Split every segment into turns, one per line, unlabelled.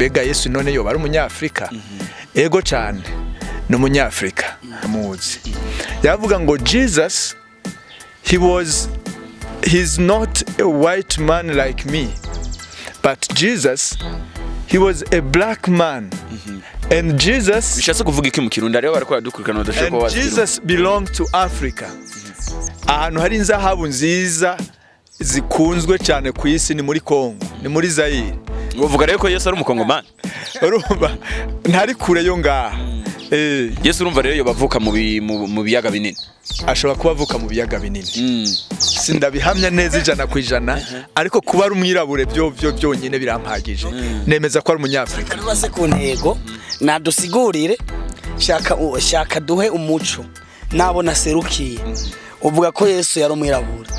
bega Yesu none yo bari umunyafrika ego cyane no umunyafrika muzi yavuga ngo Jesus he's not a white man like me, but Jesus he was a black man. And Jesus
bishatse kuvuga iki mu Kirundi rero bariko baradukurikana badashaka
wa Jesus belonged to Africa. Ahantu hari inzahabu nziza zikunzwe cyane ku isi ni muri Kongo, ni muri Zaire.
Uvuga rero ko Yesu ari umukongomani?
Urumva ntari kure yo ngaha.
Yesu urumva rero yo bavuka mu biyaga binini.
Ashobora kuba avuka mu biyaga binini. Sindabihamya neza 100%, ariko kuba ari umwirabure byo byonyine birampagije. Nemeza ko ari umunyafrika.
Base ku ntego nadusigurire shaka duhe umuco nabona serukiye. Uvuga ko Yesu yari umwirabure.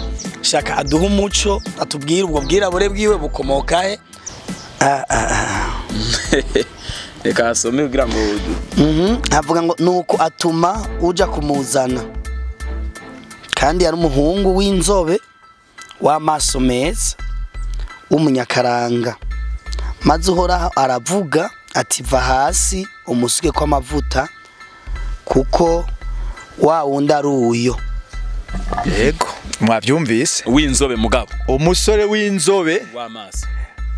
Shaka aduhe umuco atubwire ubwo bwirabure bwiwe bukomoka he.
Reka asome kugira ngo
avuga ngo nuko atuma uja kumuzana kandi yari umuhungu w'inzobe w'amaso meza w'umunyakaranga maze uhoraho aravuga ati va hasi umusuke kw'amavuta kuko wa wundi ari uyo.
Yego mwabyumvise
w'inzobe mugabo
umusore w'inzobe
w'amaso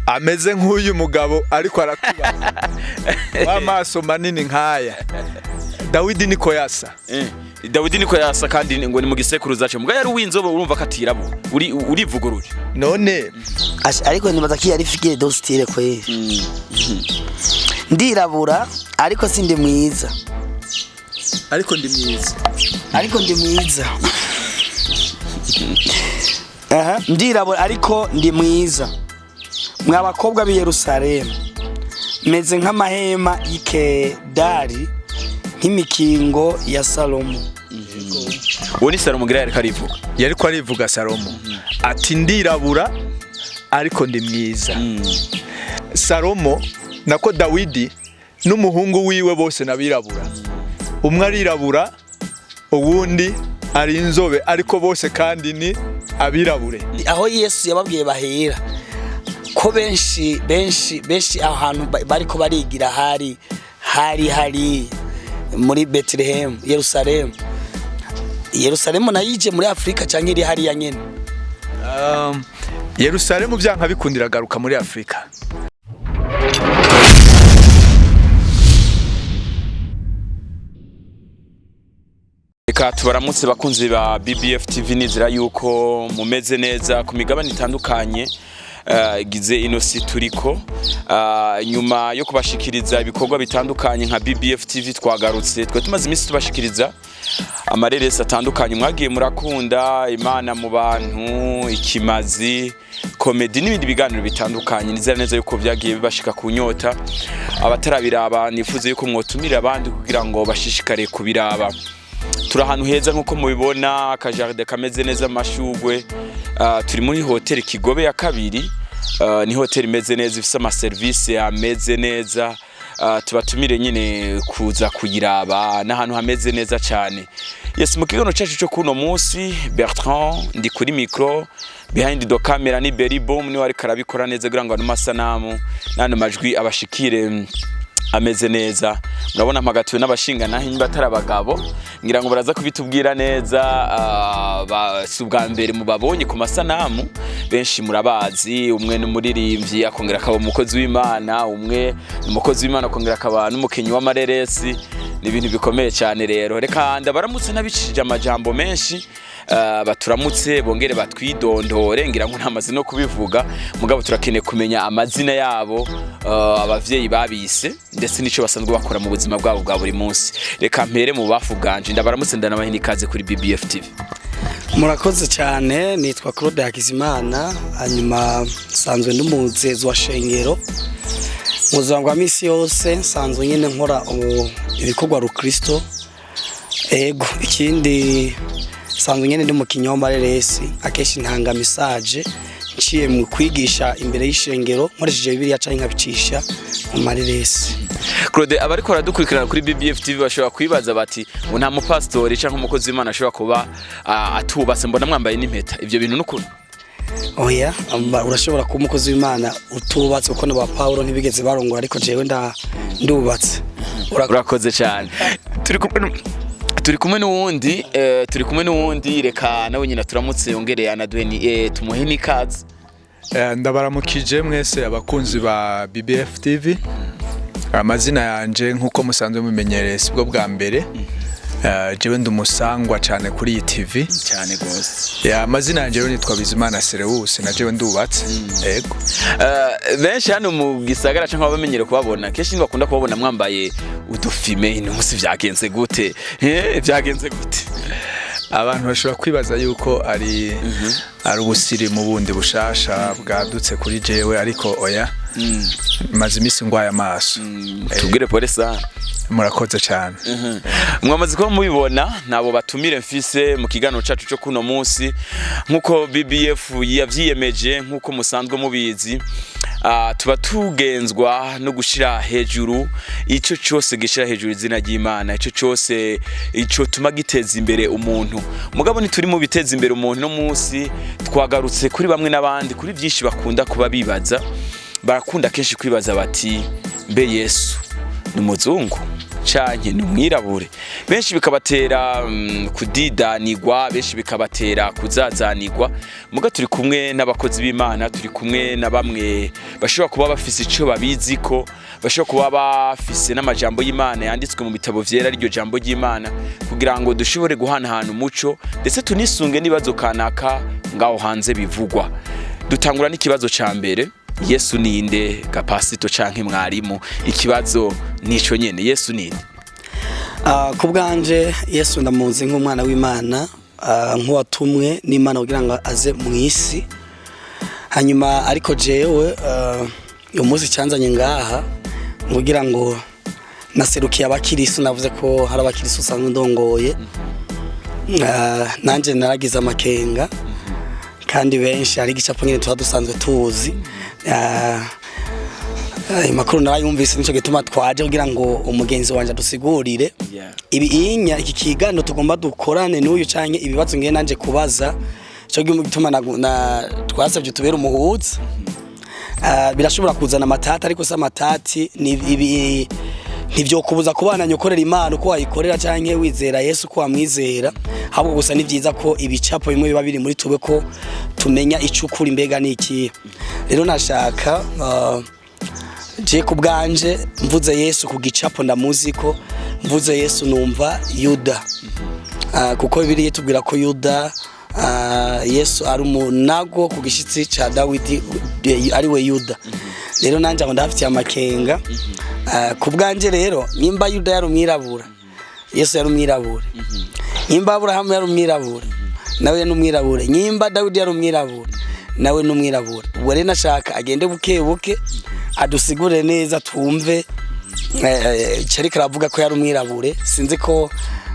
ameze nk'uyu mugabo ariko arakubaza w'amaso manini nkaya Dawidi niko yasa.
Dawidi niko yasa kandi ngo ni mu gisekuru zacu mugabo yari w'inzobe urumva katirabo urivuguruje
none
ariko nibaza ko yari figure de style kwe ndirabura ariko sindi mwiza
ariko ndi mwiza
ndirabura ariko ndi mwiza mw'abakobwa b'i Yerusalemu meze nk'amahema y'Ikedari nk'imikingo ya Salomo.
Uwo ni Salomo gira
yari ko arivuga Salomo ati ndirabura ariko ndi mwiza. Salomo nako Dawidi n'umuhungu wiwe bose nabirabura, umwe arirabura uwundi ari inzobe ariko bose kandi ni abirabure.
Aho Yesu yababwiye bahera ko benshi ahantu bariko barigira hari muri Bethlehem Yerusalemu nayije muri Afrika canke iri hari ya nyene.
Yerusalemu byanka bikundira garuka muri Afrika.
Reka tubaramutse bakunzi ba BBF TV nizira yuko mumeze neza ku migabane itandukanye gize ino situriko nyuma yo kubashikiriza ibikorwa bitandukanye nka BBF TV twagarutse twe tumaze iminsi tubashikiriza amareresi atandukanye mwagiye murakunda Imana mu bantu ikimazi comedy n'ibindi biganiro bitandukanye nizera neza yuko byagiye bibashika kunyota abatarabiraba nifuze yuko mwotumira abandi kugira ngo bashishikare kubiraba. Turahantu heza nkuko mubibona akajaride kameze neza amashugwe turi muri hotel Kigobe ya kabiri ni hotel imeze neza ifise ama service ameze neza tubatumire nyine kuza kuyiraba n'ahantu hameze neza cyane. Yes mu kigono cyacu cyo kuno munsi Bertrand ndi kuri micro behind the camera ni Berry Bomb ni wari karabikora neza kugira ngo amasanamu nano majwi abashikire ameze neza. Murabona mpagatuye n'abashinga naho imba tarabagabo ngira ngo baraza kubitubwira neza subwa mbere mu babonye ku masanamu benshi murabazi umwe n'umuririmbyi akongera akaba umukozi w'Imana umwe n'umukozi w'Imana akongera akaba n'umukenyi w'amareresi ni ibintu bikomeye cyane. Rero reka ndabaramutse nabicishije amajambo menshi baturamutse bongere batwidondore ngira ngo ntamaze no kubivuga mugabo turakene kumenya amazina yabo abavyeyi babise ndetse nico basanzwe bakora mu buzima bwabo bwa buri munsi. Reka mpere mu bafuganje ndabaramutse ndanabahini kaze kuri BBF TV.
Murakoze cyane nitwa Claude Hakizimana hanyuma sanzwe ndumuzezi wa shengero muzango wa misi yose sanzwe nyene nkora ibikorwa rukristo ego ikindi sanzwe nyene ndi mu kinyomareresi akeshi ntanga message nciye mu kwigisha imbere y'ishengero nkoresheje Bibiliya canke nkabicisha mu mareresi.
Claude abariko baradukurikirana kuri BBF TV bashobora kwibaza bati ngo nta mupastori canke umukozi w'Imana ashobora kuba atubase mbona mwambaye n'impeta ivyo bintu n'ukuri?
oya urashobora kuba umukozi w'Imana utubatse kuko n'aba Paulo ntibigeze barongora ariko jewe ndubatse.
Urakoze cyane. Turi kumwe n'uwundi reka nawe nyina turamutse yongereye anaduhe tumuhe n'ikaze.
Ndabaramukije mwese abakunzi ba BBF TV. Amazina yanje nkuko musanzwe mumenyereye sibwo bwa mbere. Jewe ndumusangwa cyane kuri iyi TV
cyane gose.
Amazina yanje rero nitwa Bizimana Serewus na jewe ndubatse. Yego.
Benshi hano mu gisagara cyangwa bamenyere kubabona kenshi bakunda kubabona mwambaye udufime n'umunsi vyagenze gute? Vyagenze gute?
Abantu bashobora kwibaza yuko ari ubusirimu bundi bushasha bwadutse kuri jewe ariko oya maze imisi ngwaya amaso.
Tubwire polisa.
Murakoze cyane.
Mwamaze ko mubibona nabo batumire mfise mu kiganiro cacu cyo kuno munsi nkuko BBF yavyiyemeje nkuko musanzwe mubizi. Tuba tugenzwa no gushira hejuru ico cyose gishira hejuru izina ry'Imana, ico cyose ico tuma giteza imbere umuntu. Mugabo ni turi mu biteza imbere umuntu no munsi twagarutse kuri bamwe n'abandi kuri byinshi bakunda kuba bibaza. Barakunda kenshi kwibaza bati mbe Yesu ni muzungu canke ni umwirabure? Benshi bikabatera kudidanirwa, benshi bikabatera kuzazanirwa. Muga turi kumwe n'abakozi b'Imana, turi kumwe na bamwe bashobora kuba bafise ico babiziko, bashobora kuba bafise n'amajambo y'Imana yanditswe mu bitabo vyera iryo jambo ry'Imana kugira ngo dushobore guhanahana umuco ndetse tunisunge nibazo kanaka ngaho hanze bivugwa. Dutangura n'ikibazo ca mbere. Yesu ninde Gapasito canke mwarimu? Ikibazo nico nyene, Yesu ninde?
Ku bwanje Yesu ndamuzi nk'umwana w'Imana, nk'uwatumwe n'Imana kugira ngo aze mu isi. Hanyuma ariko jewe uyu munsi cyanzanye ngaha kugira ngo naserukiye abakirisu, navuze ko hari abakirisu usanzwe ndongoye. Nanje naragize amakenga kandi benshi hari igicapo nyine tuba dusanzwe tuzi. Makuru narayumvise nico gituma twaje kugira ngo umugenzi wanje adusigurire iki kigano tugomba dukorane n'uyu canke ibibazo ngiye nanje kubaza cyo gituma na twasavye tubera umuhuza. Birashobora kuzana amatati ariko se amatati ni ntivyo kubuza kubana nyokorera Imana uko wayikorera canke wizera Yesu ko wamwizera. Ahubwo gusa ni byiza ko ibicapo bimwe biba biri muri tube ko tumenya icukuri mbega niki. Rero nashaka je ku bwanje mvuze Yesu ku gicapo ndamuzi ko mvuze Yesu numva Yuda. Kuko Bibiliya itubwira ko Yuda Yesu ari umunago ku gishitsi ca Dawidi ari we Yuda. Rero nanje ndafitiye amakenga. Ku bwanje rero nimba Yuda yari umwirabura, Yesu yari umwirabura. Nimba Abrahamu yari umwirabura, nawe n'umwirabura. Nimba Dawidi yari umwirabura, nawe n'umwirabura. Ubwo rero nashaka agende buke buke adusigure neza twumve cyariko aravuga ko yari umwirabure. Sinzi ko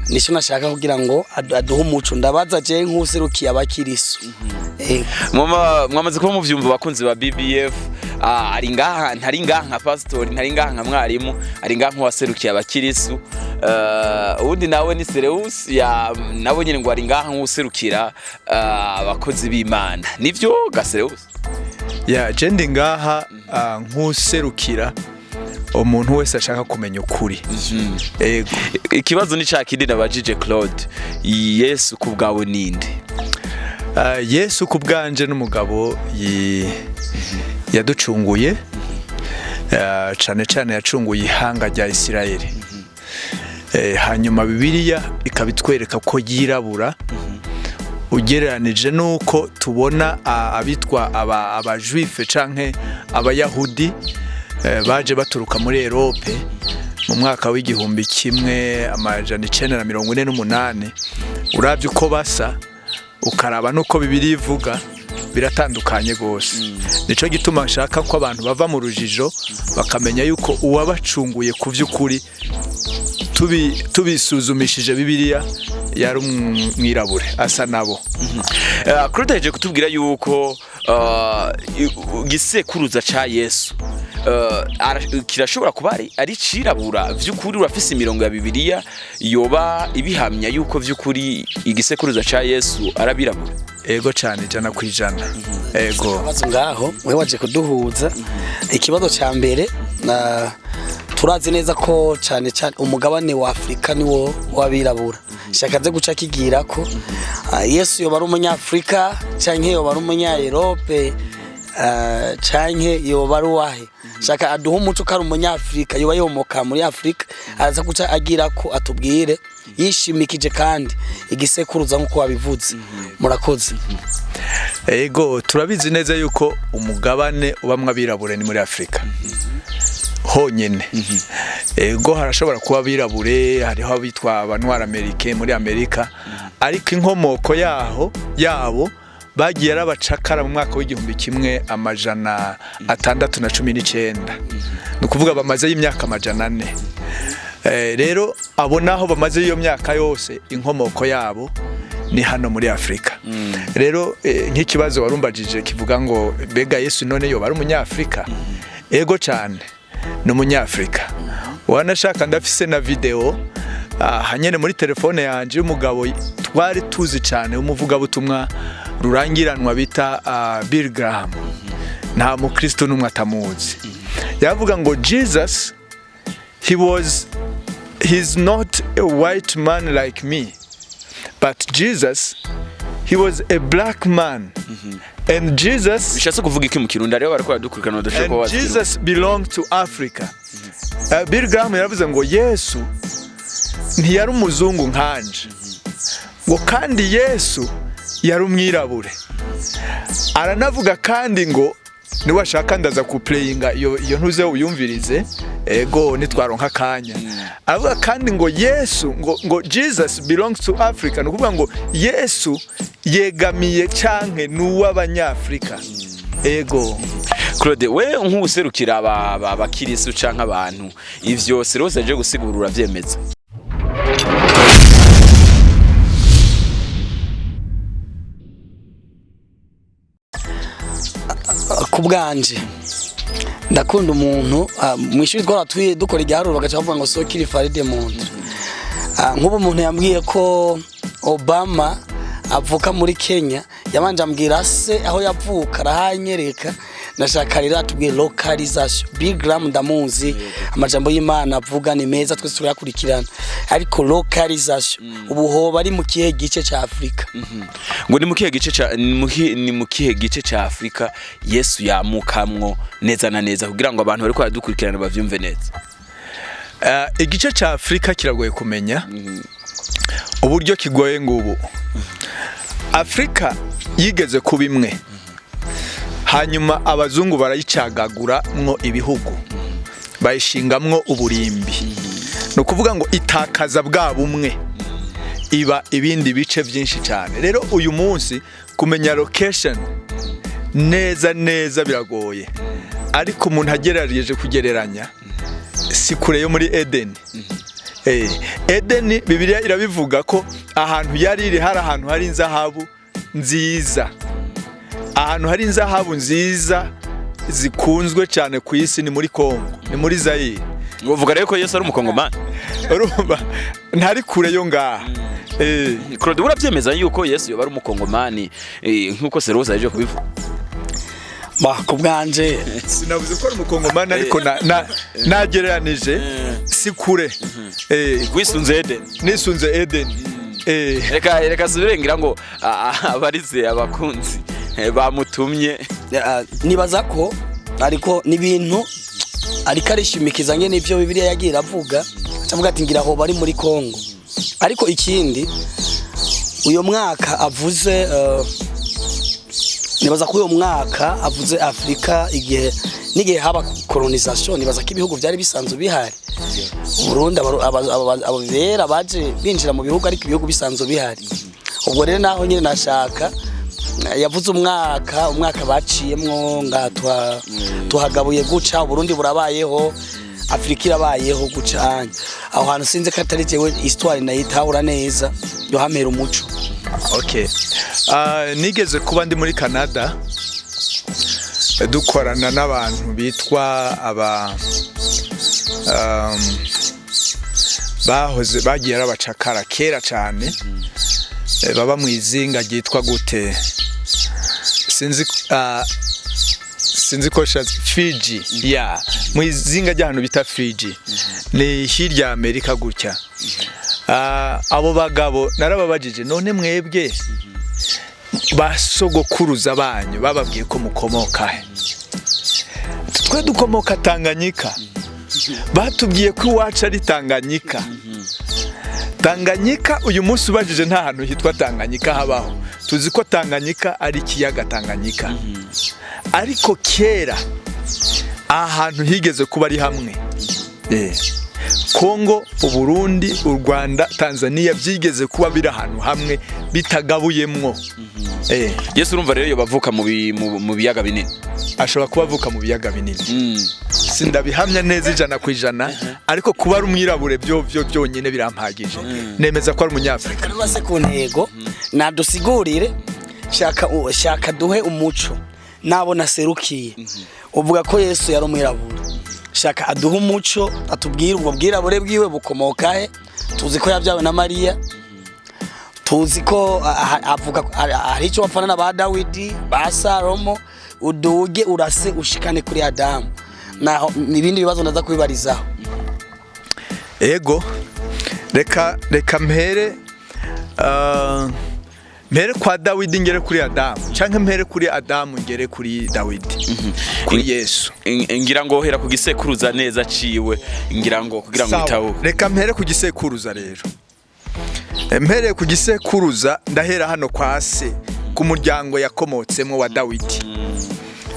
nisho nashaka kugira ngo aduhe umuco. Ndabaza je nk'userukiye abakirisu.
Mwamaze kuba muvyumva bakunzi ba BBF. Ari ngaha ntari ngaha nka pastor, ntari ngaha nka mwarimu, ari ngaha nk'uwaserukiye abakirisu. Ubundi nawe ni Serewus nabo nyine ngo ari ngaha nk'userukira abakozi b'Imana. Nivyo Gaserewus?
Je ndi ngaha nk'userukira umuntu wese ashaka kumenya ukuri. Yego.
Ikibazo ni ca kindi nabajije Claude. Yesu ku bwawe ninde?
Yesu ku bwanje n'umugabo yaducunguye, cane cane yacunguye ihanga rya Isirayeli. Hanyuma Bibiliya ikabitwereka ko yirabura ugereranije nuko tubona abitwa abajuife canke abayahudi baje baturuka muri Europe mu mwaka w'igihumbi kimwe amajana 948. Uravye uko basa ukaraba nuko Bibiliya ivuga biratandukanye gose. Nico gituma nshaka ko abantu bava mu rujijo bakamenya yuko uwabacunguye ku vy'ukuri tubisuzumishije Bibiliya yari umwirabure asa nabo.
Claude kutubwira yuko gisekuruza ca Yesu kirashobora kuba ari cirabura vy'ukuri. Urafise imirongo ya Bibiliya yoba ibihamya yuko vy'ukuri igisekuruza ca Yesu arabirabura?
ego cyane 100%. Ego
bazo ngaho we waje kuduhuza ikibazo cya mbere turazi neza ko cyane umugabane wa Afrika niwo wabirabura shakaze guca kigira ko Yesu yoba ari umunyafrika canke yoba ari umunya-Europe canke yoba ari wahe shaka aduha umuco kari umunyafrika yoba yomoka muri Afrika araza guca agira ko atubwire yishimikije kandi igisekuruza nkuko wabivuze. Murakoze.
Ego turabizi neza yuko umugabane ubamwe abirabure ni muri Afrika honyene. Ego harashobora kuba abirabure, hariho abitwa abanwara Amerika muri Amerika, ariko inkomoko yabo bagiye arabacakara mu mwaka w'1619. Nukuvuga bamaze y'imyaka 400. Rero abo naho bamaze iyo myaka yose inkomoko yabo ni hano muri Afrika. Rero nk'ikibazo warumbajije kivuga ngo bega Yesu none yoba ari umunyafrika. Ego cyane no umunyafrika. Wanashaka ndafise na video hanyene muri telefone yanje y'umugabo twari tuzi cyane umuvuga butumwa rurangiranwa bita Bill Graham. Nta mukristo numwe atamuzi. Yavuga ngo Jesus he's not a white man like me, but Jesus he was a black man. And Jesus
bishatse kuvuga iki mu Kirundi rero bariko badukurikana badashaka
wazi. Jesus belonged to Africa. Bill Graham yaravuze ngo Yesu ntiyari umuzungu nkanje, ngo kandi Yesu yari umwirabure. Aranavuga kandi ngo niwe ashaka ndaza ku playinga iyo ntuze uyumvirize. Ego nitwaronka kanya. Avuga kandi ngo Yesu ngo Jesus belongs to Africa. Nukuvuga ngo Yesu yegamiye canke nuw'abanyafrika. Ego
Claude, we nk'userukira abakirisu canke abantu ivyo Serose aje gusigurura vyemeza.
Kubwanje ndakunda umuntu mwishuri twara dukora igiharuro bagaca bavuga ngo sokiri faride monde. Nk'ubu umuntu yambwiye ko Obama avuka muri Kenya, yabanje ambwira se aho yavuka arahanyereka, nashaka rero atubwiye localization. Bill Graham ndamuzi, amajambo y'Imana avuga ni meza twese turakurikirana, ariko localization ubu ho bari mu kihe gice ca Afrika.
Ngo ni mu kihe gice ca Afrika Yesu yamukamwo neza na neza kugira ngo abantu bariko badukurikirana bavyumve neza.
Igice ca Afrika kiragoye kumenya. Uburyo kigoye ngubu. Afrika yigeze kuba imwe. Hanyuma abazungu barayicagagura mwo ibihugu. Bayishingamwo uburimbi. No kuvuga ngo itakaza bwa bumwe. Iba ibindi bice byinshi cyane. Rero uyu munsi kumenya location neza biragoye. Ariko umuntu agerariyeje kugereranya si kure yo muri Eden. Eden Bibiliya irabivuga ko ahantu yari iri hari ahantu hari inzahabu nziza. Ahantu hari inzahabu nziza zikunzwe cyane ku isi ni muri Kongo, ni muri Zaire.
Uvuga rero ko Yesu ari umukongomani.
Urumva ntari kure yo ngaha.
Claude, urabyemeza yuko Yesu yoba ari umukongomani nkuko Serose aje kubivuga?
Kubwanje
sinavuze ko ari umukongomani ariko nagereranije si kure.
Wisunze Eden.
Nisunze Eden.
Reka subirengira ngo abarize abakunzi bamutumye.
Nibaza ko ariko nibintu ariko arishimikizanye n'ivyo Bibiliya yagira avuga, cyangwa ati ngira ho bari muri Kongo. Ariko ikindi uyo mwaka avuze nibaza ko uyo mwaka avuze Afrika igihe haba colonisation, nibaza ko ibihugu byari bisanzwe bihari. Burundi abo bera baje binjira mu bihugu ariko ibihugu bisanzwe bihari. Ubwo rero naho nyine nashaka yavuze umwaka baciyemwo ngatwa tuhagabuye guca Burundi burabayeho, Afrika irabayeho gucanya. Aho hantu sinze katari jewe histoire nayitahura neza yo hamera umuco.
Okay. Nigeze kuba ndi muri Canada dukorana n'abantu bitwa bagiye arabacakara kera cyane. baba mu izinga ryitwa gute sinzi ko Fiji ya mu izinga ry'ahantu bita Fiji ni hirya Amerika gutya. Abo bagabo narababajije none mwebwe basogokuruza banyu bababwiye ko mukomoka he? Twe dukomoka Tanganyika. Batubwiye ko iwacu ari Tanganyika. Tanganyika uyu munsi ubajije nta hantu hitwa Tanganyika habaho. Tuzi ko Tanganyika ari ikiyaga Tanganyika. Ariko kera ahantu higeze kuba ari hamwe. Kongo, Uburundi, u Rwanda, Tanzania byigeze kuba biri ahantu hamwe bitagabuyemwo.
Yesu urumva rero bavuka mu biyaga binini.
Ashobora kuba avuka mu biyaga binini. Sindabihamya neza 100%, ariko kuba ari umwirabure byo byonyine birampagije. Nemeza ko ari umunyafrika.
Nabase ku ntego nadusigurire shaka duhe umuco nabo naserukiye. Uvuga ko Yesu yari umwirabure. Shaka aduha umuco atubwire ubwo bwirabure bwiwe bukomoka he. Tuzi ko yabyawe na Mariya. Tuzi ko avuga ari icyo bafana na ba Dawidi, ba Salomo, uduge urase ushikane kuri Adamu. Naho nibindi bibazo ndaza kubibarizaho.
Ego reka mpere kwa Dawidi ngere kuri Adamu, canke mpere kuri Adamu ngere kuri Dawidi, kuri Yesu.
Ngira ngo hera ku gisekuruza neza ciwe, ngira ngo kugira ngo itaho.
Reka mpere ku gisekuruza rero. Mpere ku gisekuruza ndahera hano kwa se, ku muryango yakomotsemo wa Dawidi.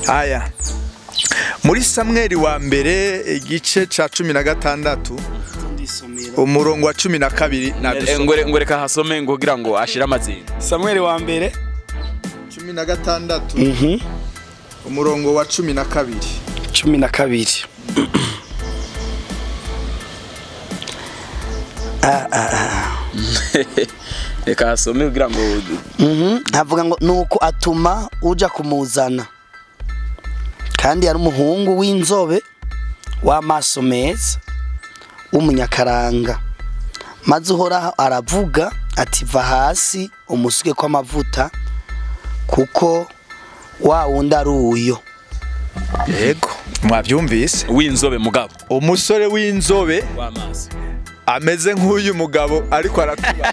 Aya. Muri Samueli wa mbere igice ca 16 umurongo wa 12
ngoreka hasome ngo kugira ngo ashira amazina.
Samueli wa mbere
16 umurongo wa 12
Reka hasome kugira ngo
havuga ngo nuko atuma uja kumuzana, kandi yari umuhungu w'inzobe w'amaso meza w'umunyakaranga, maze uhoraho aravuga ati va hasi umusuke ko amavuta kuko wa wundi ari uyo.
Yego mwabyumvise,
w'inzobe mugabo,
umusore w'inzobe
w'amaso
ameze nk'uyu mugabo ariko aratuba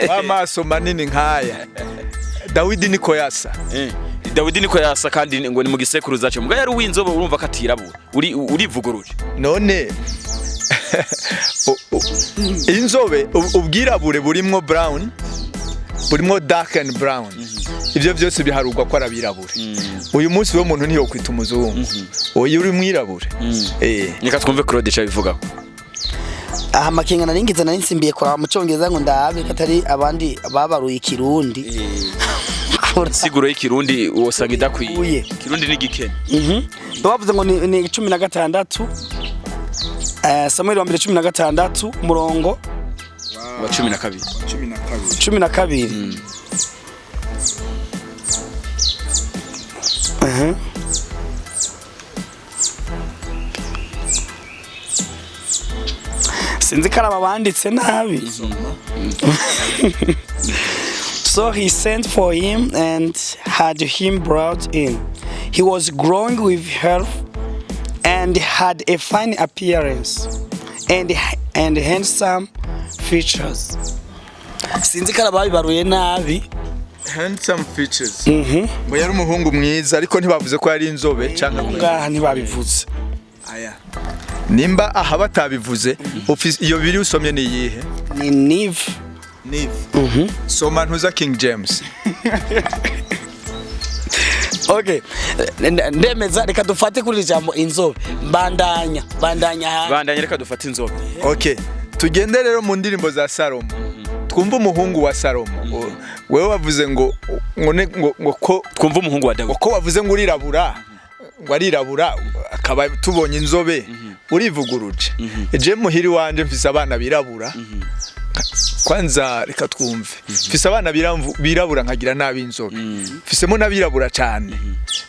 w'amaso manini nkaya. Dawidi niko yasa.
Dawidi niko yasa kandi ngo ni mu gisekuruza cyo. Mugabo yari w'inzobe urumva katirabura. Urivuguruje. None
inzobe ubwirabure burimwo brown, burimwo dark and brown. Ibyo byose biharugwa ko arabirabure. Uyu munsi we muntu ntiyo kwita umuzungu. Oya uri mwirabure.
Nika twumve Claude cha bivuga.
Aha makenga naringiza narinsimbiye kwa mu Cyongereza ngo ndabe katari abandi babaruye Kirundi.
Siguro y'ikirundi wosanga idakwiye. Kirundi ni gikene.
Bavuze ngo ni 16 Samuel wa mbere 16 umurongo
wa 12.
Sinzi karaba banditse nabi. So he sent for him and had him brought in. He was growing with health and had a fine appearance and handsome features. Sinzi karaba bibaruye nabi.
Handsome features. Ngo yari umuhungu mwiza ariko ntibavuze ko yari inzobe cyangwa
ngaha ntibabivuze.
Aya. Nimba aha batabivuze, iyo biri usomye ni yihe?
Ni Nive.
Soma ntuza King James.
Okay. Ndemeza reka dufate kuri jambo inzobe. Bandanya.
Reka dufate inzobe.
Okay. Tugende rero mu ndirimbo za Salomo. Twumva umuhungu wa Salomo. Wewe wavuze ngo ko
twumva umuhungu wa Dawidi.
Ko wavuze ngo urirabura. Warirabura akaba tubonye inzobe. Urivuguruje. Je muhiri wanje mfise abana birabura. Kwanza reka twumve. Mfise abana birabura nkagira nabi inzobe. Mfisemo nabirabura cyane.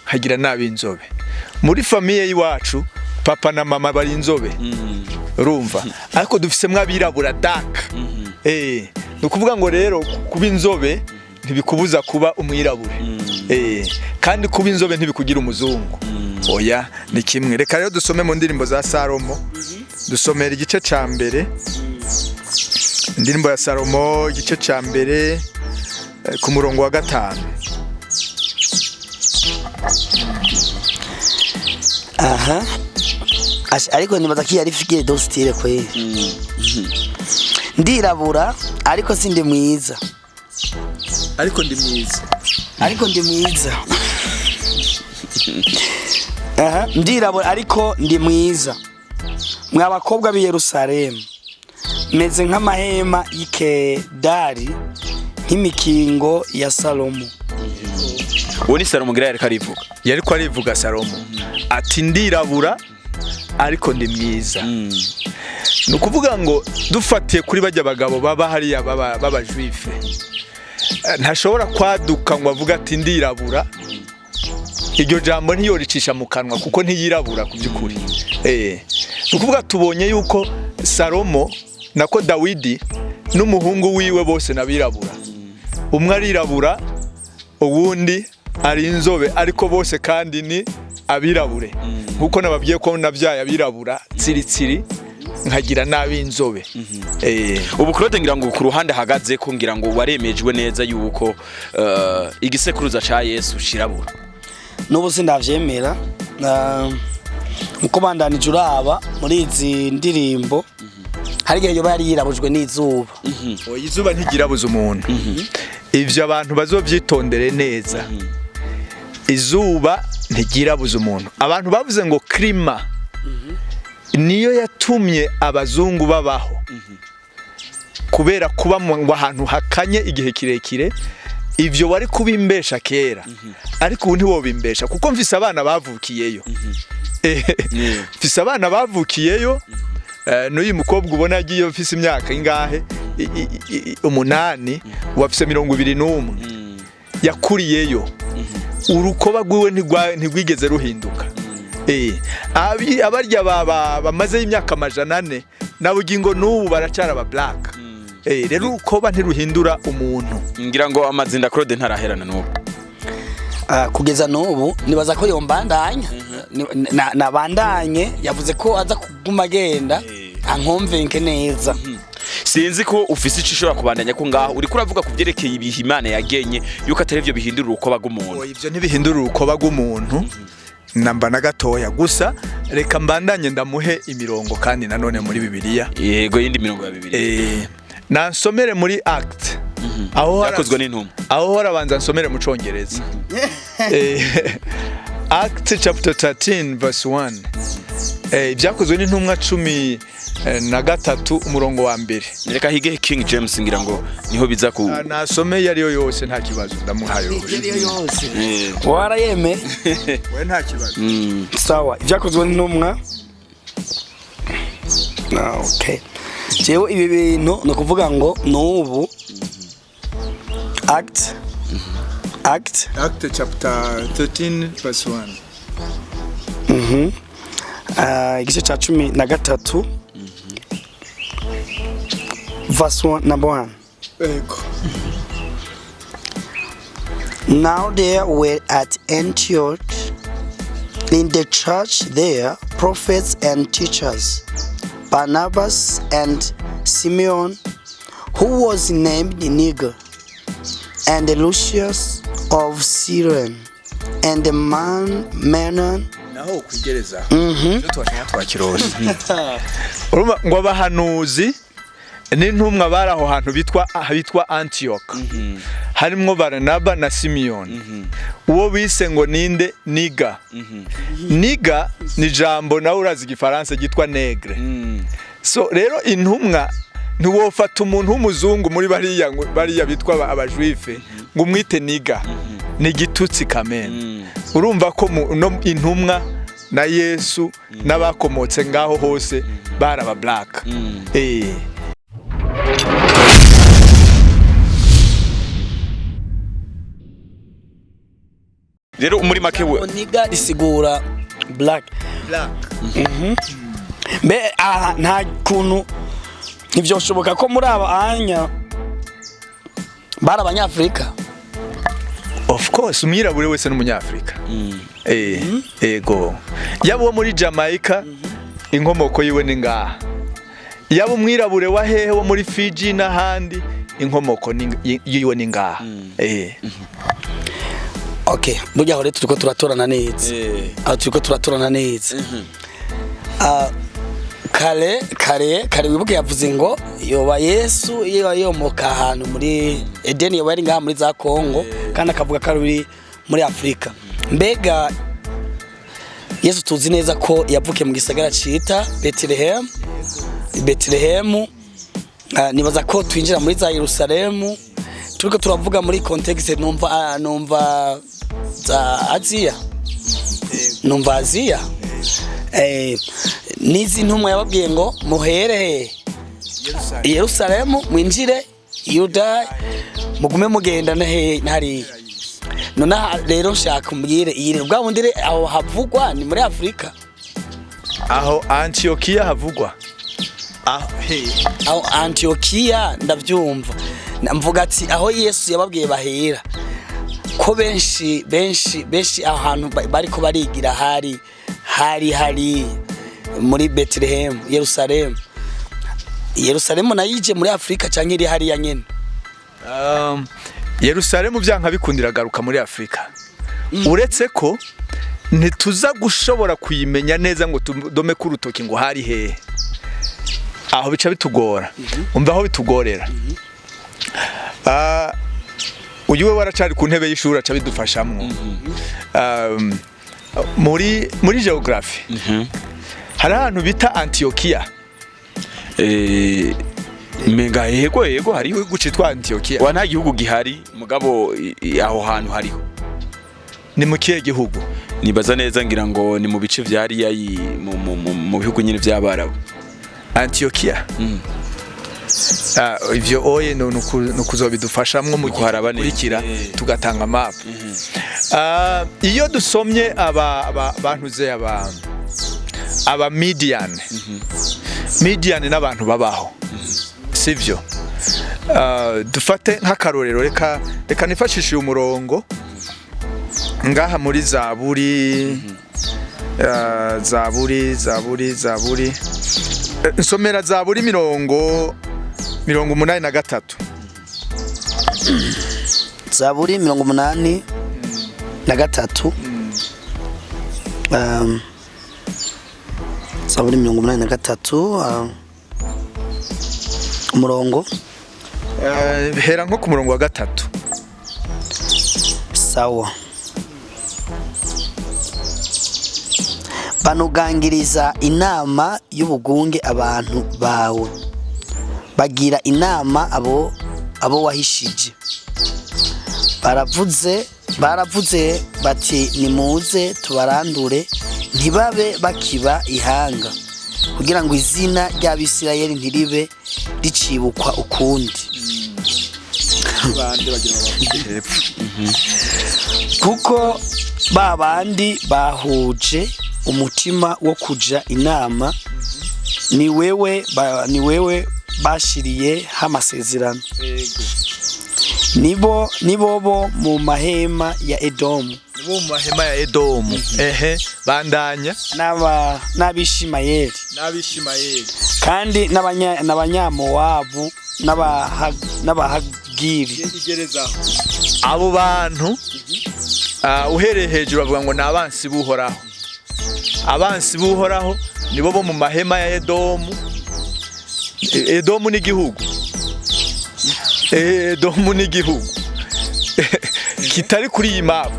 Nkagira nabi inzobe. Muri famille yiwacu papa na mama bari inzobe. Urumva? Ariko dufisemo abirabura dark. nukuvuga ngo rero kuba inzobe ntibikubuza kuba umwirabure kandi kuba inzobe ntibikugira umuzungu oya ni kimwe. Reka rero dusome mu ndirimbo za Salomo, dusomera igice ca mbere, indirimbo ya Salomo igice ca mbere ku murongo wa 5.
aha ariko nibaza ko yari figure do style kweli. Ndirabura ariko sindi mwiza,
ariko ndi mwiza,
ariko ndi mwiza. Aha, ndirabura ariko ndi mwiza. Mwa bakobwa b'i Yerusalemu meze nk'amahema y'Ikedari, nk'imikingo ya Salomo.
Uwo ni Salomo ngira yariko arivuga.
Yariko arivuga Salomo ati ndirabura ariko ndi mwiza. Nukuvuga ngo dufatiye kuri bajya bagabo baba hariya baba juife, ntashobora kwaduka ngo avuga ati ndirabura. Iryo jambo ntiyoricisha mu kanwa kuko ntiyirabura ku byukuri. Nukuvuga tubonye yuko Salomo nako Dawidi n'umuhungu wiwe bose nabirabura. Umwe arirabura, uwundi ari inzobe, ariko bose kandi ni abirabure. Nkuko nababwiye ko nabyaye abirabura tsiritsiri nkagira nabi inzobe.
Ubu Claude ngira ngo ku ruhande hagaze ko ngira ngo waremejwe neza yuko igisekuruza ca Yesu shirabura.
N'ubu sindavyemera, uko bandanije uraba muri izi ndirimbo hari igihe yoba yari yirabujwe n'izuba.
Izuba ntigirabuza umuntu. Ivyo abantu bazovyitondere neza. Izuba ntigirabuza umuntu. Abantu bavuze ngo klima niyo yatumye abazungu babaho, kubera kuba mu ahantu hakanye igihe kirekire. Ivyo wari kubimbesha kera, ariko ubu ntiwobimbesha kuko mfise abana bavukiyeyo. Mfise abana bavukiyeyo. N'uyu mukobwa ubona yagiye mfise imyaka ingahe 8, wafise 21 yakuriyeyo. Urukoba rwiwe ntigwigeze ruhinduka. Abarya bamaze imyaka 400 nabugingo n'ubu baracara aba black. Rero urukoba ntiruhindura umuntu.
Ngira ngo amazinda Claude ntaraherana n'ubu.
Kugeza n'ubu nibaza ko yombandanya nabandanye, yavuze ko aza kuguma agenda ankomvenke neza.
Sinzi ko ufise ico ushobora kubandanya ko ngaho uri kuravuga kuvyerekeye ibihe Imana yagenye yuko atari byo bihindura urukoba rw'umuntu.
Ivyo ntibihindura urukoba rw'umuntu namba na gatoya, gusa reka mbandanye ndamuhe imirongo kandi nanone muri Bibiliya.
Yego, yindi mirongo ya Bibiliya.
Nansomere muri Act.
Aho yakozwe n'intumwa.
Aho horabanza nsomere mu Congereza. Act chapter 13 verse 1. Ibyakozwe n'intumwa 13 umurongo wa mbere.
Reka hige King James ngira ngo niho biza ku
nasome yariyo yose nta kibazo ndamuhaye
yose. Warayeme
we nta kibazo.
Sawa, ibyakozwe n'intumwa. Okay. Jewe ibi bintu no kuvuga ngo n'ubu Act
chapter 13 verse 1.
Igice cha 13 verse 1 number 1. Now there were at Antioch in the church there prophets and teachers, Barnabas and Simeon, who was named Niger, and Lucius of Cyrene, and the man Menon.
Naho kwigereza. Twakirose. Urumva ngo abahanuzi n'intumwa baraho hantu bitwa Antioch. Harimo Barnaba na Simeon. Uwo bise ngo ninde Niga. Niga ni jambo nawe urazi igifaransa gitwa negre. So rero intumwa ntiwofata umuntu w'umuzungu muri bariya bitwa abajuife ngo umwite Niga. Ni gitutsi kamene. Urumva ko intumwa na Yesu n'abakomotse ngaho hose baraba black.
Rero muri make we
Niga isigura black. Be nta kuntu ntivyoshoboka ko muri aba anya bari abanyafrika.
Of course umwirabure wese n'umunyafrika. Ego. Yaba uwo muri Jamaica inkomoko yiwe ni ngaha. Yaba umwirabure wa hehe wo muri Fiji n'ahandi inkomoko yiwe ni ngaha.
Okay, burya hore turiko turatorana neza. Aho turiko turatorana neza. Kare wibuke yavuze ngo yoba Yesu yomoka ahantu muri Edeni, yoba yari ngaha muri za Kongo kandi akavuga ko ari muri Afrika. Mbega Yesu tuzi neza ko yavuke mu gisagara cita Bethlehem. Nibaza ko twinjira muri za Yerusalemu turiko turavuga muri context numva za Aziya. Numva Aziya. Nizi ntumwa yababwiye ngo muhere Yerusalemu mwinjire Yuda mugume mugenda ntari. None rero nshaka umbwire iyi bwa bundire aho havugwa ni muri Afrika.
Aho Antiokia havugwa.
Aho Antiokia ndavyumva. Mvuga ati aho Yesu yababwiye bahera. Ko benshi ahantu bariko barigira hari muri Bethlehem, Yerusalemu nayije muri Afrika canke iri hari ya nyene.
Yerusalemu byanka bikundira garuka muri Afrika. Uretse ko ntituza gushobora kuyimenya neza ngo tudome ku rutoki ngo hari hehe. Aho bica bitugora. Umva aho bitugorera. Uyu we waracari ku ntebe y'ishuri aca bidufashamwe. Muri geography. Hari ahantu bita Antiokia.
Menga yego hariho
gucitwa Antiokia.
Wa nta gihugu gihari mugabo aho hantu hariho.
Ni mu kihe gihugu?
Nibaza neza ngira ngo ni mu bice vyari mu bihugu nyine by'Abarabu.
Antiokia. Ivyo oye nukuzobidufashamwe mu kuharabanirikira tugatanga map. Iyo dusomye bantuze aba Midian. Midian n'abantu babaho. Sivyo. Dufate nk'akarorero reka nifashishe umurongo ngaha muri Zaburi. Zaburi. Nsomera Zaburi 83.
Zaburi 83. Zaburi 83 umurongo
hera nko ku murongo wa 3.
Sawa. Banugangiriza inama y'ubugunge abantu bawe, bagira inama abo wahishije. Baravuze bati nimuze tubarandure ntibabe bakiba ihanga, kugira ngo izina ry'Abisirayeli ntiribe ricibukwa ukundi. Kuko babandi bahuje umutima wo kuja inama ni wewe bashiriye hamasezerano. Nibo bo mu mahema ya Edomu.
Bandanya
n'Abishimayeli. Kandi n'Abanyamowabu n'Abahagiri.
Abo bantu uhereye hejuru bavuga ngo nabansi buhoraho. Abansi buhoraho nibo bo mu mahema ya Edomu. Edomu ni igihugu. Edomu ni igihugu. Kitari kuri iyi map.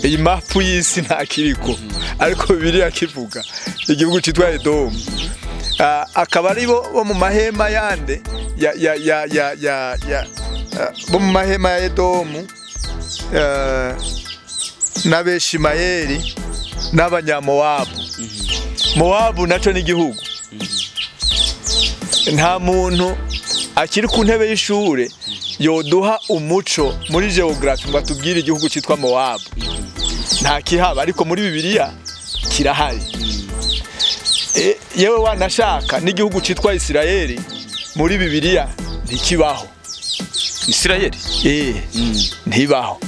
Iyi map y'isi nta kiriko. Ariko Bibiliya kivuga igihugu cyitwa Edomu. Akaba ari bo mu mahema yande bo mu mahema ya Edomu. N'Abishimayeli n'Abanyamowabu. Mowabu naco ni igihugu. Nta muntu akiri ku ntebe y'ishure yoduha umuco muri geography ngo atubwire igihugu cyitwa Mowabu. Nta kihaba, ariko muri Bibiliya kirahari. Yewe wanashaka n'igihugu cyitwa Isirayeli muri Bibiliya ntikibaho.
Isirayeli
ntibaho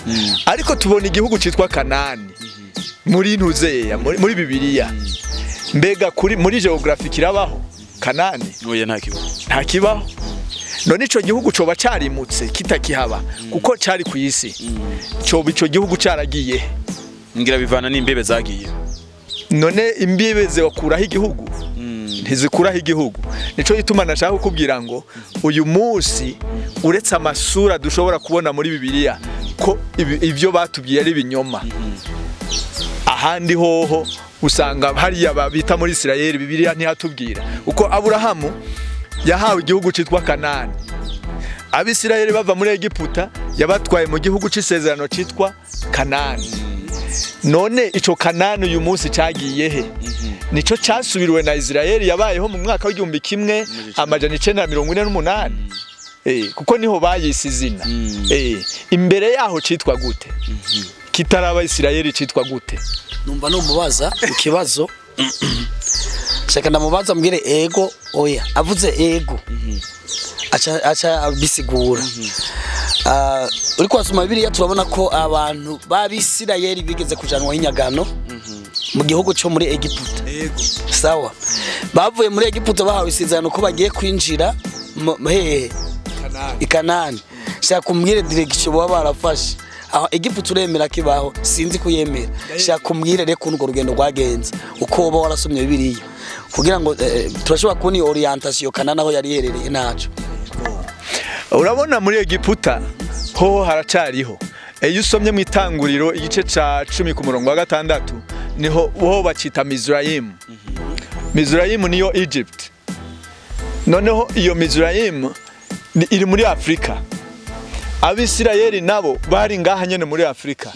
ariko tubona igihugu citwa Kanani muri ntuzeya muri Bibiliya mbega muri geography kirabaho Kanani
oya
nta kibaho none ico gihugu coba carimutse kitakihaba kuko cari ku isi ico gihugu caragiye
ngira bivana n'imbebe zagiye
none imbibe zokuraho igihugu ntizikuraho igihugu nico gituma nashaka kukubwira ngo uyu munsi uretse amasura dushobora kubona muri Bibiliya ko ivyo batubwiye ari binyoma ahandi hoho usanga hariya babita muri Isirayeli Bibiliya ntihatubwira uko Aburahamu yahawe igihugu citwa Kanani Abisirayeli bava muri Egiputa yabatwaye mu gihugu c'isezerano citwa Kanani none ico Kanani uyu munsi cagiye he nico casubiriwe na Isirayeli yabayeho mu mwaka w'igihumbi kimwe amajana 948 kuko niho bayise izina imbere yaho citwa gute kitaraba Isirayeli citwa gute
numva numubaza ikibazo shaka ndamubaza mbwire ego oya avuze ego acha bisigura uri kwasoma Bibiliya turabona ko abantu b'Abisirayeli bigeze kujanwa inyagano mu gihugu cyo muri Egiputa sawa bavuye muri Egiputa bahawe isezerano ko bagiye kwinjira Kanani shaka kumbwire direction baba barafashe aho Egiputa uremera kibaho sinzi kuyemera shaka kumbwire reko urwo rugendo rwagenze uko uba warasomye Bibiliya kugira ngo turashobora kubona orientation Kanani aho yari herereye naco
urabona muri Egiputa ho haracariho iyo usomye mu Itanguriro igice ca 10 ku murongo wa 6 niho ho bacita Mizraim niyo Egypt noneho iyo Mizraim iri muri Afrika Abisirayeli nabo bari ngaha nyene muri Afrika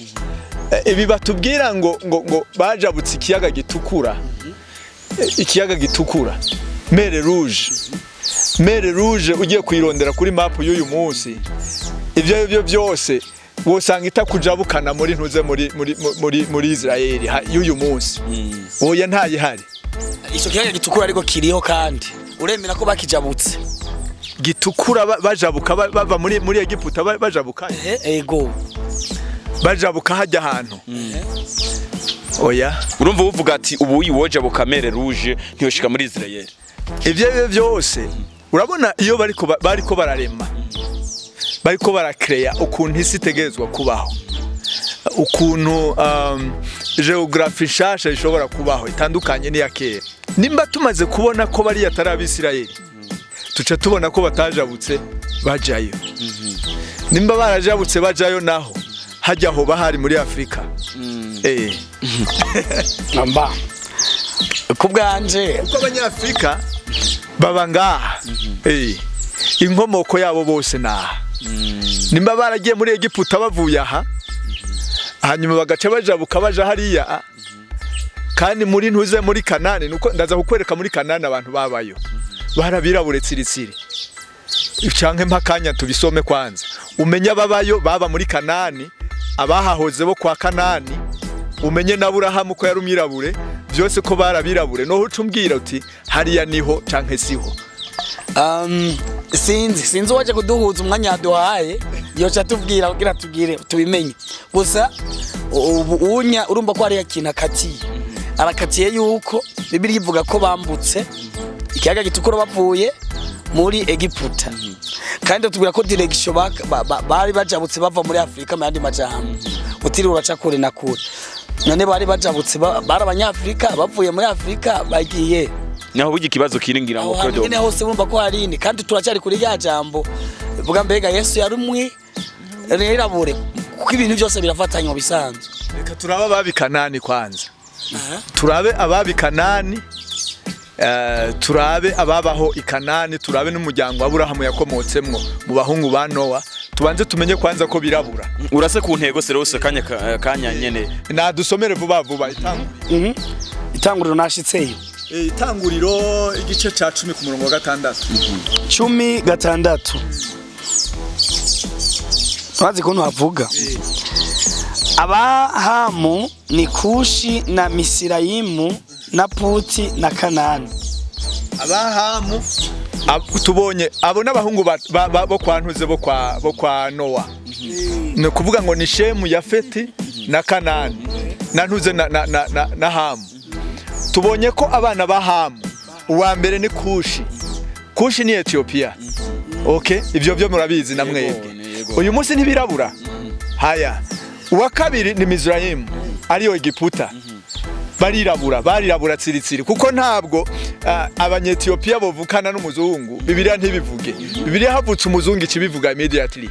ibi batubwira ngo bajabutse ikiyaga gitukura Mer Rouge ugiye kwirondera kuri map y'uyu munsi ivyo byose wosanga itakujabukana muri ntuze muri Israeli y'uyu munsi oya ntayihari
ico kiyaga gitukura ariko kiriho kandi uremera ko bakijabutse
gitukura bajabuka bava muri Egiputa bajabuka
ego
bajabuka hajya ahantu oya
urumva uvuga ati ubu yiwojabuka Mer Rouge ntiyoshika muri Israeli
ivyo byose urabona iyo bariko bararema bariko barakreya ukuntu isi tegezwa kubaho ukuntu geography shasha ishobora kubaho itandukanye n'iya kera nimba tumaze kubona ko bari atarabisirayeli tuca tubona ko batajabutse bajayo nimba barajabutse bajayo naho hajya ho bahari muri Afrika
namba kubwanje
uko abanyafrika baba ngaha inkomoko yabo bose naha nimba baragiye muri Egiputa bavuye aha hanyuma bagaca bajabuka baja hariya kandi muri ntuze muri Kanani nuko ndaza kukwereka muri Kanani abantu babayo barabirabure tsiritsiri canke mpakanya tubisome kwanza umenya babayo baba muri Kanani abahahoze bo kwa Kanani umenye na Aburahamu ko yari umwirabure byose ko barabirabure no ucumbwira uti hariya niho canke siho
sinzi waje kuduhuza umwanya yaduhaye yoca tubwira kugira tubwire tubimenye gusa ubunya urumva ko ari yakintu arakatiye yuko Bibiliya ivuga ko bambutse ikiyaga gitukura bavuye muri Egiputa kandi tubwira ko direction bari bajabutse bava muri Afrika mu yandi majambo utiri uraca kure na kure none bari bajabutse bari abanyafrika bavuye muri Afrika bagiye
naho bugi kibazo kiringira ngo
kodo nyine hose urumva ko hari ni kandi turacari kuri rya jambo vuga mbega Yesu yarumwe rirabure kuko ibintu byose birafatanya mu bisanzwe
reka turaba babi Kanani kwanza turabe ababi Kanani turabe ababaho ikanani turabe n'umuryango wa Aburahamu yakomotsemwo mu bahungu ba Nowa tubanze tumenye kwanza ko birabura
urase ku ntego serose kanya nyene
nadusomere vuba
itanguriro nashitseyo
itanguriro igice ca 10 ku murongo wa 6
10:6 Wazi kuntu havuga Abahamu ni Kushi na Misirayimu na Puti na Kanani
Abahamu tubonye abo n'abahungu bo kwa ntuze bo kwa Noa ni kuvuga ngo ni Shemu, Yafeti na Kanani na ntuze na Hamu. Tubonye ko abana ba Hamu uwa mbere ni Kushi ni Ethiopia. Okay, ivyo byo murabizi na mwebwe. Uyu munsi ntibirabura. Haya, uwa kabiri ni Mizraim ariyo Egiputa. Barirabura tsiritsiri kuko ntabwo abanyetiyopiya bovukana n'umuzungu. Bibiliya ntibivuge. Bibiliya havutse umuzungu ikibivuga immediately.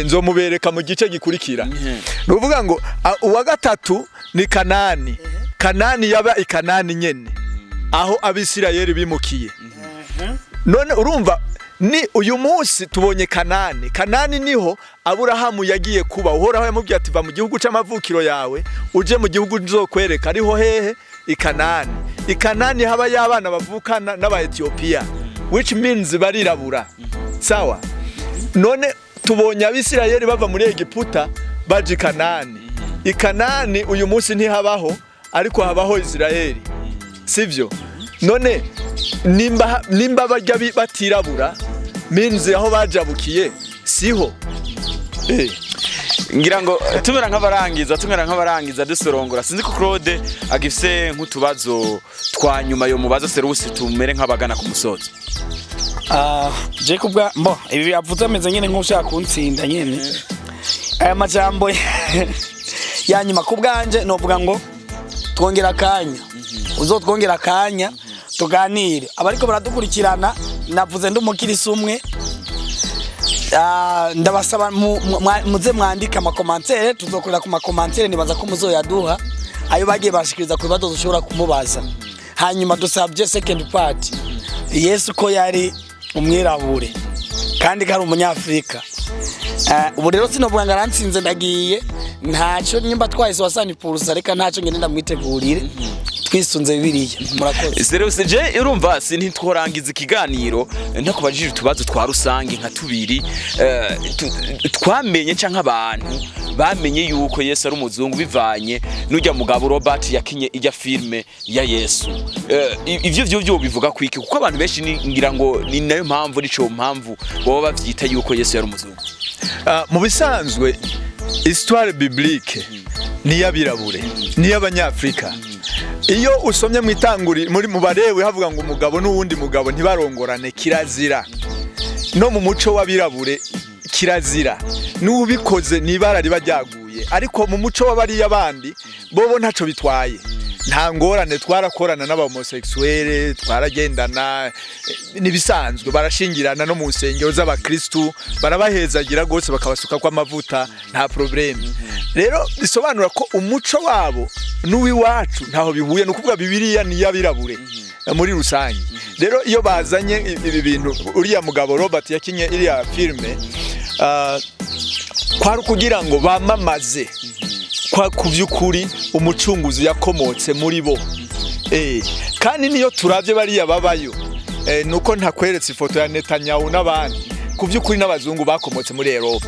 Nzomubereka mu gice gikurikira. Nuvuga ngo uwa gatatu ni Kanani yaba ikanani nyene aho Abisirayeli bimukiye. None urumva ni uyu munsi tubonye Kanani niho Aburahamu yagiye kuba. Uhoraho yamubwiye ati va mu gihugu c'amavukiro yawe uje mu gihugu nzokwereka. Ariho hehe? Ikanani haba y'abana bavukana n'aba Ethiopia, which means barirabura. Sawa. None tubonye Abisirayeli bava muri Egiputa baje Kanani uyu munsi ntihabaho, ariko habaho Israeli. Sivyo? None nimba barya batirabura means aho bajabukiye siho.
Ngira ngo tumera nk'abarangiza dusorongora. Sinzi ko Claude agifise nk'utubazo twa nyuma yo mubaza Serusi tumere nk'abagana ku musozo.
Je kubwa ibi yavuze ameze nyene nk'ushaka kuntsinda nyene. Aya majambo ya nyuma kubwanje novuga ngo twongera akanya. Uzotwongera akanya tuganire. Abariko baradukurikirana navuze ndumukirisi umwe. Ndabasaba muze mwandika amakomantere, tuzokorera ku makomantere nibaza ko muzoyaduha ayo bagiye bashikiriza ku bibazo dushobora kumubaza. Hanyuma dusabye second part, Yesu ko yari umwirabure kandi kari umunyafrika. Ubu rero sinovuga ngo arantsinze ndagiye, ntacyo nyimba twahise wasani purusa, reka ntacyo ngende ndamwitegurire twisunze Bibiliya. Murakoze.
Serusi je urumva ntitworangiza ikiganiro ntakubajije utubazo twa rusange nka tubiri twamenye canke abantu bamenye yuko Yesu ari umuzungu bivanye n'ujya mugabo Robert yakinye ijya filme ya Yesu. Ivyo byo bivuga kwiki kuko abantu benshi ngira ngo ni nayo mpamvu nico mpamvu baba bavyita yuko Yesu yari umuzungu.
Mu bisanzwe histoire biblique ni yabirabure ni y'abanyafrika. Iyo usomye mu itanguri muri mu Barewe havuga ngo umugabo n'uwundi mugabo ntibarongorane, kirazira. No mu muco w'abirabure kirazira. N'ubikoze nibara riba ryaguye, ariko mu muco w'abari abandi bobo ntaco bitwaye. Nta ngorane, twarakorana n'aba homosexuelle, twaragendana nibisanzwe, barashingirana no mu nsengero z'abakristu, barabahezagira gose bakabasuka kwa amavuta, nta problem. Rero bisobanura ko umuco wabo n'uwi wacu ntaho bihuye, no kuvuga Bibiliya ni yabirabure muri rusange. Rero iyo bazanye ibi bintu uriya mugabo Robert yakinye iriya filme kwari kugira ngo bamamaze kwa kuvyukuri umucunguzi yakomotse muri bo. Kandi niyo turavye bariya babayo nuko ntakweretse ifoto ya Netanyahu n'abandi kuvyukuri n'abazungu bakomotse muri Europe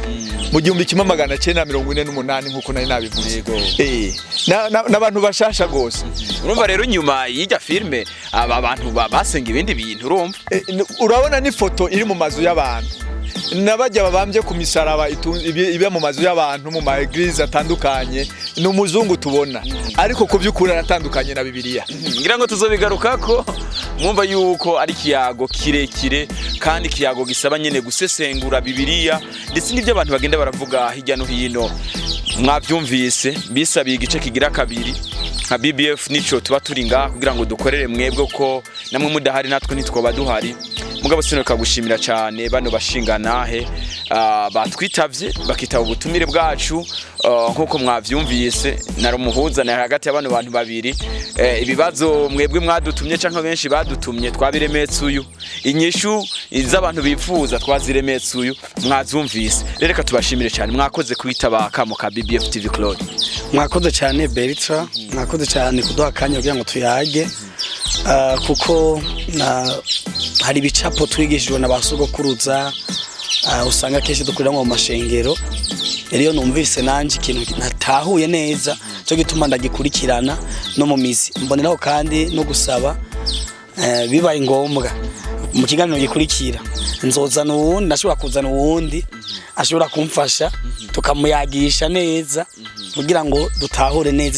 mu 1948 nkuko nari nabivuze. N'abantu bashasha gose.
Urumva rero nyuma y'ijya filme aba bantu basenga ibindi bintu urumva.
Urabona ni foto iri mu mazu y'abantu nabajya babambye ku misaraba ibe mu mazu y'abantu mu ma eglise atandukanye, n'umuzungu tubona, ariko kuvyukuri aratandukanye na Bibiliya.
Ngira ngo tuzobigarukako mwumva yuko ari kiyago kirekire kandi kiyago gisaba nyene gusesengura Bibiliya ndetse n'ibyo abantu bagenda baravuga hirya no hino. Mwavyumvise bisabiye igice kigira kabiri nka BBF nico tuba turi ngaha kugira ngo dukorere mwebwe ko namwe mudahari natwe ntitwoba duhari. Mugabo sinoka gushimira cyane bano bashinganahe batwitavye bakitaba ubutumire bwacu nkuko mwavyumvise narumuhuza na hagati y'abantu babiri. Ibibazo mwebwe mwadutumye canke benshi badutumye twabiremetse uyu, inyishu iz'abantu bifuza twaziremetse uyu, mwazumvise. Reka tubashimire cyane, mwakoze kwitaba kamo ka BBF TV Claude.
Mwakoze cyane Beritra, mwakoze cyane kuduha akanya kugira ngo tuyage kuko hari bicapo twigishijwe na basugokuruza usanga kenshi dukorera mu mashengero. Rero numvise nanje ikintu natahuye neza cyo gituma ndagikurikirana no mu mizi mboneraho kandi no gusaba bibaye ngombwa mu kiganiro gikurikira nzozana uwundi, ndashobora kuzana uwundi ashobora kumfasha tukamuyagisha neza kugira ngo dutahure neza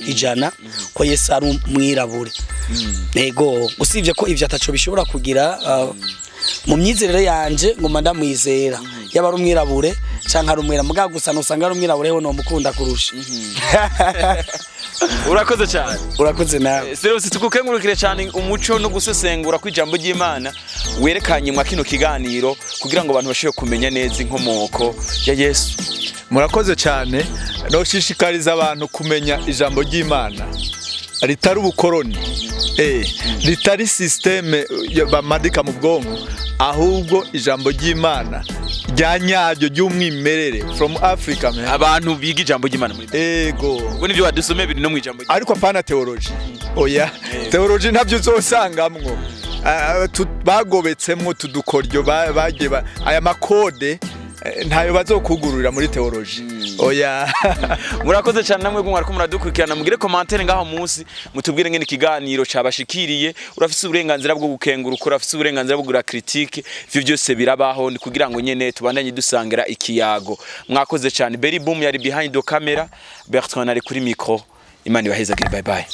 ijana ko Yesu ari umwirabure. Nego usibye ko ivyo ataco bishobora kugira mu myizerere yanje ngo ndamwizera yaba ari umwirabure canke ari umwera muga gusa nusanga ari umwirabure ho no mukunda kurusha.
Urakoze cyane.
Urakoze nawe.
Serose tukukengurukire cyane umuco no gusesengura kwijambo ry'Imana werekanye mwa kino kiganiro kugira ngo abantu bashobore kumenya neza inkomoko ya Yesu.
Murakoze cyane no shishikariza abantu kumenya ijambo ry'Imana ritari ubukoroni, ritari systeme bamadika mu bwonko, ahubwo ijambo ry'Imana ryanyaryo ry'umwimerere from Africa.
Abantu biga ijambo ry'Imana muri
ego
ubwo nivyo badusomeye biri no mu ijambo
ariko apana theology. Oya, theology ntabyo uzosangamwo. Bagobetsemwo tudukoryo bagiye aya makode ntayo bazokugururira muri theology. Oya.
Murakoze cyane namwe mwariko muradukurikirana, mugire commentaire ngaho munsi mutubwire ngene ikiganiro cabashikiriye. Urafise uburenganzira bwo gukenguruka, urafise uburenganzira bwo gura critique, ivyo byose birabaho ni kugira ngo nyene tubandanye dusangira ikiyago. Mwakoze cyane. Berry Boom yari behind the camera, Bertrand ari kuri micro. Imana ibahezagire, bye bye.